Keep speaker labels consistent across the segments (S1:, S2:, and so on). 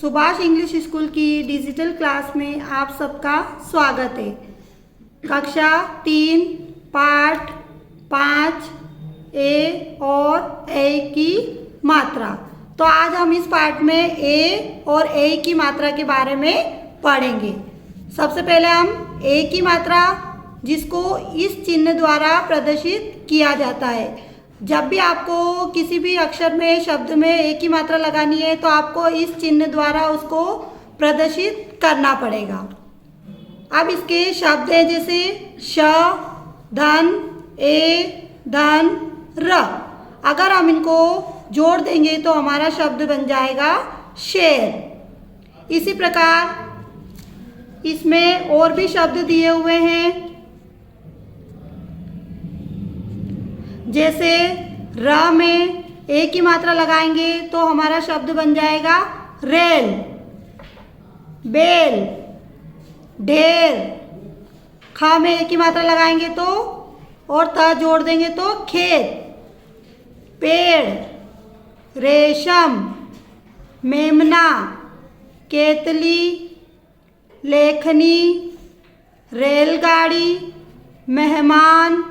S1: Subhash English school की digital class में आप सबका स्वागत है। कक्षा 3 पाठ 5 ए और ए की मात्रा। तो आज हम इस पाठ में ए और ए की मात्रा के बारे में पढ़ेंगे। सबसे पहले हम ए की मात्रा, जिसको इस चिन्ह द्वारा प्रदर्शित किया जाता है। जब भी आपको किसी भी अक्षर में, शब्द में ए की मात्रा लगानी है तो आपको इस चिन्ह द्वारा उसको प्रदर्शित करना पड़ेगा। अब इसके शब्द हैं जैसे श, धन, ए, धन, र। अगर हम इनको जोड़ देंगे तो हमारा शब्द बन जाएगा शेर। इसी प्रकार इसमें और भी शब्द दिए हुए हैं, जैसे र में ए की मात्रा लगाएंगे तो हमारा शब्द बन जाएगा रेल, बेल, ढेर। ख में ए की मात्रा लगाएंगे तो और त जोड़ देंगे तो खेत, पेड़, रेशम, मेमना, केतली, लेखनी, रेलगाड़ी, मेहमान,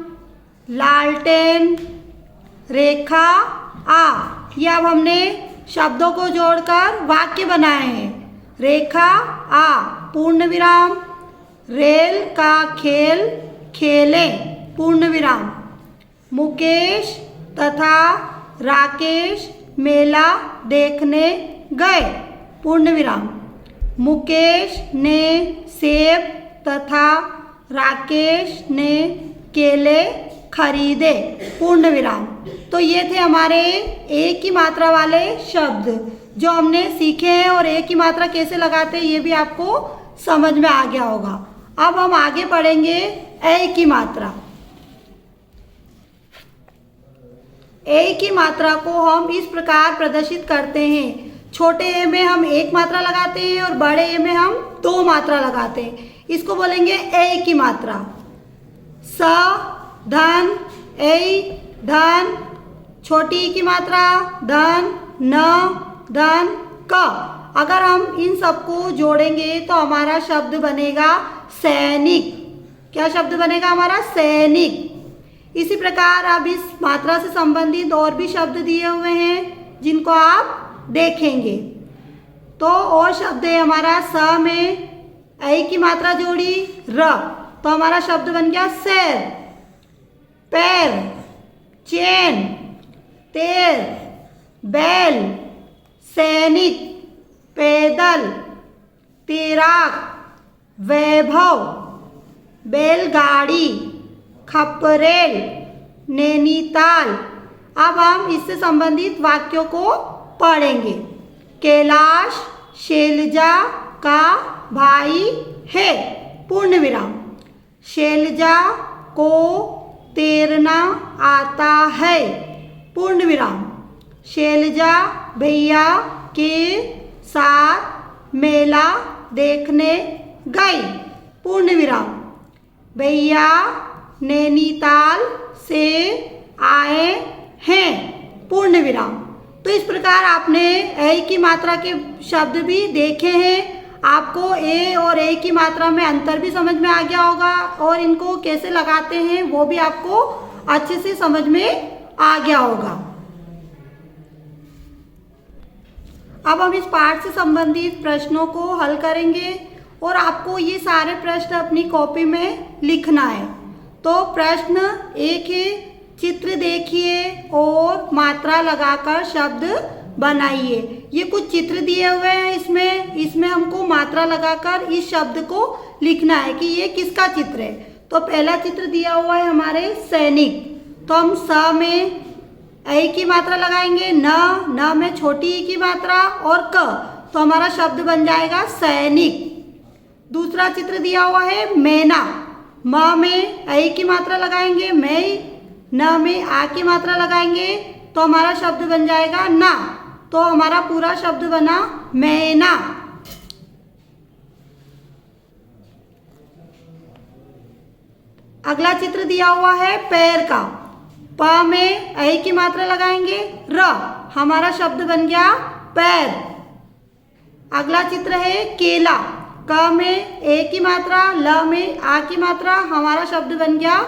S1: लालटेन, रेखा, आ। ये अब हमने शब्दों को जोड़कर वाक्य बनाए हैं। रेखा, आ, पूर्ण विराम, रेल का खेल खेलें, पूर्ण विराम। मुकेश तथा राकेश मेला देखने गए, पूर्ण विराम। मुकेश ने सेब तथा राकेश ने केले खरीदे, पूर्ण विराम। तो ये थे हमारे ए की मात्रा वाले शब्द जो हमने सीखे हैं, और ए की मात्रा कैसे लगाते हैं ये भी आपको समझ में आ गया होगा। अब हम आगे पढ़ेंगे ए की मात्रा। ए की मात्रा को हम इस प्रकार प्रदर्शित करते हैं। छोटे ए में हम एक मात्रा लगाते हैं और बड़े ए में हम दो मात्रा लगाते हैं। इसको बोलेंगे ए की मात्रा। स, धन, ए, धन। छोटी ई की मात्रा धन, न, धन, क। अगर हम इन सबको जोड़ेंगे तो हमारा शब्द बनेगा सैनिक। क्या शब्द बनेगा हमारा? सैनिक। इसी प्रकार अब इस मात्रा से संबंधित और भी शब्द दिए हुए हैं जिनको आप देखेंगे। तो और शब्द है हमारा स में ए की मात्रा जोड़ी र, तो हमारा शब्द बन गया सैर। पैर, चैन, तेर, बैल, सैनिक, पैदल, तैराक, वैभव, बैलगाड़ी, खपरेल, नैनीताल। अब हम इससे संबंधित वाक्यों को पढ़ेंगे। कैलाश शैलजा का भाई है, पूर्ण विराम। शैलजा को तैरना आता है, पूर्ण विराम। शैलजा भैया के साथ मेला देखने गई, पूर्ण विराम। भैया नैनीताल से आए हैं, पूर्ण विराम। तो इस प्रकार आपने ए की मात्रा के शब्द भी देखे हैं। आपको ए और ए की मात्रा में अंतर भी समझ में आ गया होगा, और इनको कैसे लगाते हैं वो भी आपको अच्छे से समझ में आ गया होगा। अब हम इस पाठ से संबंधित प्रश्नों को हल करेंगे, और आपको ये सारे प्रश्न अपनी कॉपी में लिखना है। तो प्रश्न एक है, चित्र देखिए और मात्रा लगाकर शब्द बनाइए। ये कुछ चित्र दिए हुए हैं, इसमें हमको मात्रा लगाकर इस शब्द को लिखना है कि ये किसका चित्र है। तो पहला चित्र दिया हुआ है हमारे सैनिक, तो हम स में ए की मात्रा लगाएंगे, न में छोटी ई की मात्रा और क, तो हमारा शब्द बन जाएगा सैनिक। दूसरा चित्र दिया हुआ है मैना, म में ए की मात्रा लगाएंगे, मैं, न में आ की मात्रा लगाएंगे तो हमारा शब्द बन जाएगा ना, तो हमारा पूरा शब्द बना मैना। अगला चित्र दिया हुआ है पैर का, प में ए की मात्रा लगाएंगे, र, हमारा शब्द बन गया पैर। अगला चित्र है केला। क में ए की मात्रा, ल में आ की मात्रा, हमारा शब्द बन गया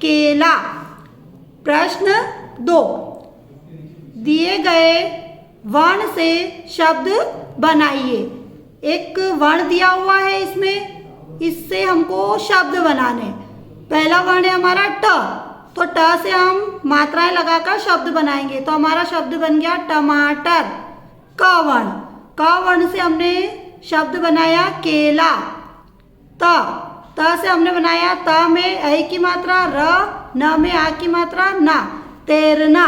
S1: केला। प्रश्न 2, दिए गए वर्ण से शब्द बनाइए। एक वर्ण दिया हुआ है इसमें, इससे हमको शब्द बनाने। पहला वर्ण है हमारा ट, तो ट से हम मात्राएं लगाकर शब्द बनाएंगे, तो हमारा शब्द बन गया टमाटर। क वर्ण से हमने शब्द बनाया केला। त से हमने बनाया त में ऐ की मात्रा र, न में आ की मात्रा ना, तैरना।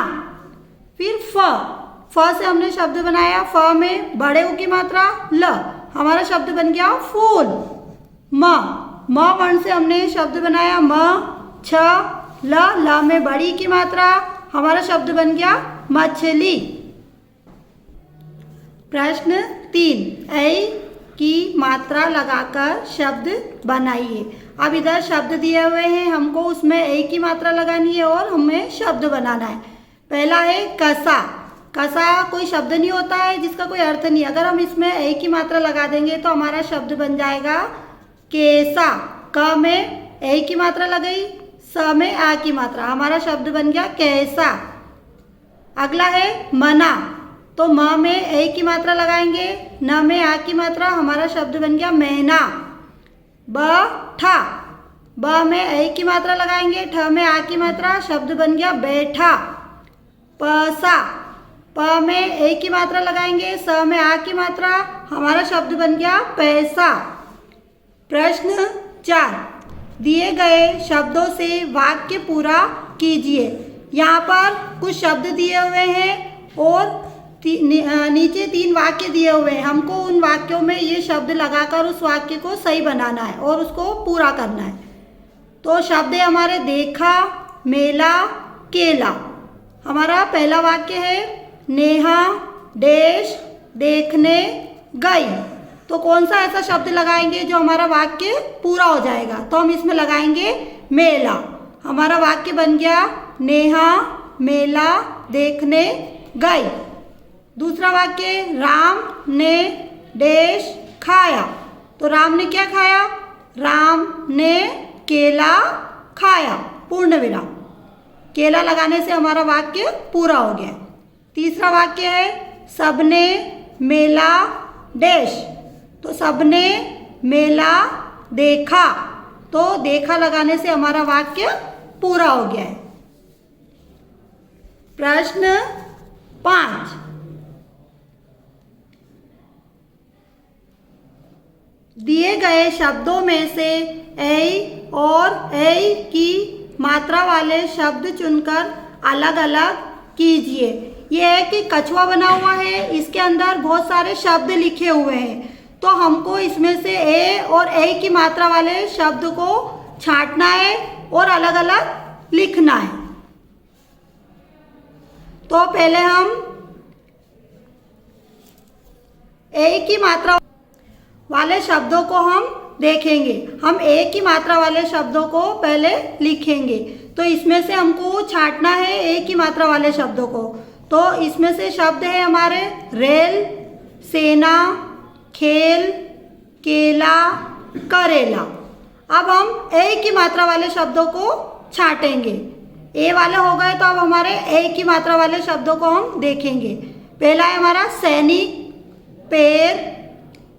S1: फिर फ से हमने शब्द बनाया फ में बड़े ऊ की मात्रा ल, हमारा शब्द बन गया फूल। म वर्ण से हमने शब्द बनाया म छ ल में बड़ी की मात्रा, हमारा शब्द बन गया मछली। प्रश्न 3, ऐ की मात्रा लगाकर शब्द बनाइए। अब इधर शब्द दिए हुए हैं, हमको उसमें ऐ की मात्रा लगानी है और हमें शब्द बनाना है। पहला है कसा। कसा कोई शब्द नहीं होता है, जिसका कोई अर्थ नहीं। अगर हम इसमें ऐ की मात्रा लगा देंगे तो हमारा शब्द बन जाएगा केसा। क में ऐ की मात्रा लगाई, स में आ की मात्रा, हमारा शब्द बन गया कैसा। अगला है मना, तो म में ऐ की मात्रा लगाएंगे, न में आ की मात्रा, हमारा शब्द बन गया मैना। ब में ऐ की मात्रा लगाएंगे, ठ में आ की मात्रा, शब्द बन गया बैठा। प में ऐ की मात्रा लगाएंगे, स में आ की मात्रा, हमारा शब्द बन गया पैसा। प्रश्न 4, दिए गए शब्दों से वाक्य पूरा कीजिए। यहाँ पर कुछ शब्द दिए हुए हैं और नीचे 3 वाक्य दिए हुए हैं। हमको उन वाक्यों में ये शब्द लगाकर उस वाक्य को सही बनाना है और उसको पूरा करना है। तो शब्द है हमारे देखा, मेला, केला। हमारा पहला वाक्य है नेहा देश देखने गई। तो कौन सा ऐसा शब्द लगाएंगे जो हमारा वाक्य पूरा हो जाएगा, तो हम इसमें लगाएंगे मेला। हमारा वाक्य बन गया नेहा मेला देखने गई। दूसरा वाक्य राम ने देश खाया। तो राम ने क्या खाया? राम ने केला खाया, पूर्ण विराम। केला लगाने से हमारा वाक्य पूरा हो गया। तीसरा वाक्य है सबने मेला देश। तो सबने मेला देखा, तो देखा लगाने से हमारा वाक्य पूरा हो गया है। प्रश्न 5, दिए गए शब्दों में से ऐ और ऐ की मात्रा वाले शब्द चुनकर अलग अलग कीजिए। यह है कि कछुआ बना हुआ है, इसके अंदर बहुत सारे शब्द लिखे हुए हैं, तो हमको इसमें से ए और ऐ की मात्रा वाले शब्द को छांटना है और अलग अलग लिखना है। तो पहले हम ए की मात्रा वाले शब्दों को हम देखेंगे। हम ए की मात्रा वाले शब्दों को पहले लिखेंगे। तो इसमें से हमको छांटना है ए की मात्रा वाले शब्दों को। तो इसमें से शब्द है हमारे रेल, सेना, खेल, केला, करेला। अब हम ए की मात्रा वाले शब्दों को छांटेंगे। ए वाले हो गए, तो अब हमारे ए की मात्रा वाले शब्दों को हम देखेंगे। पहला है हमारा सैनिक, पैर,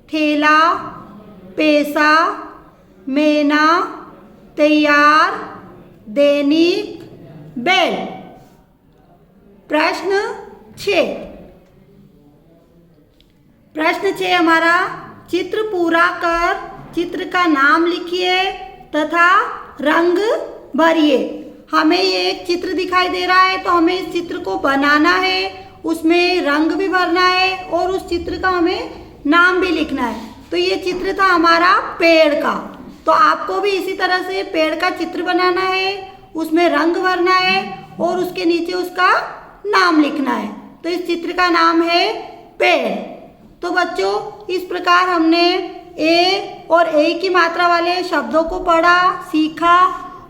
S1: थैला, पैसा, मेना, तैयार, दैनिक, बैल। प्रश्न 6 हमारा चित्र पूरा कर चित्र का नाम लिखिए तथा रंग भरिए। हमें ये एक चित्र दिखाई दे रहा है, तो हमें इस चित्र को बनाना है, उसमें रंग भी भरना है और उस चित्र का हमें नाम भी लिखना है। तो ये चित्र था हमारा पेड़ का। तो आपको भी इसी तरह से पेड़ का चित्र बनाना है, उसमें रंग भरना है और उसके नीचे उसका नाम लिखना है। तो इस चित्र का नाम है पेड़। तो बच्चों, इस प्रकार हमने ए और ए की मात्रा वाले शब्दों को पढ़ा, सीखा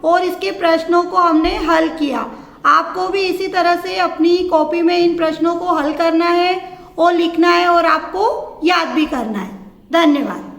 S1: और इसके प्रश्नों को हमने हल किया। आपको भी इसी तरह से अपनी कॉपी में इन प्रश्नों को हल करना है वो लिखना है और आपको याद भी करना है। धन्यवाद।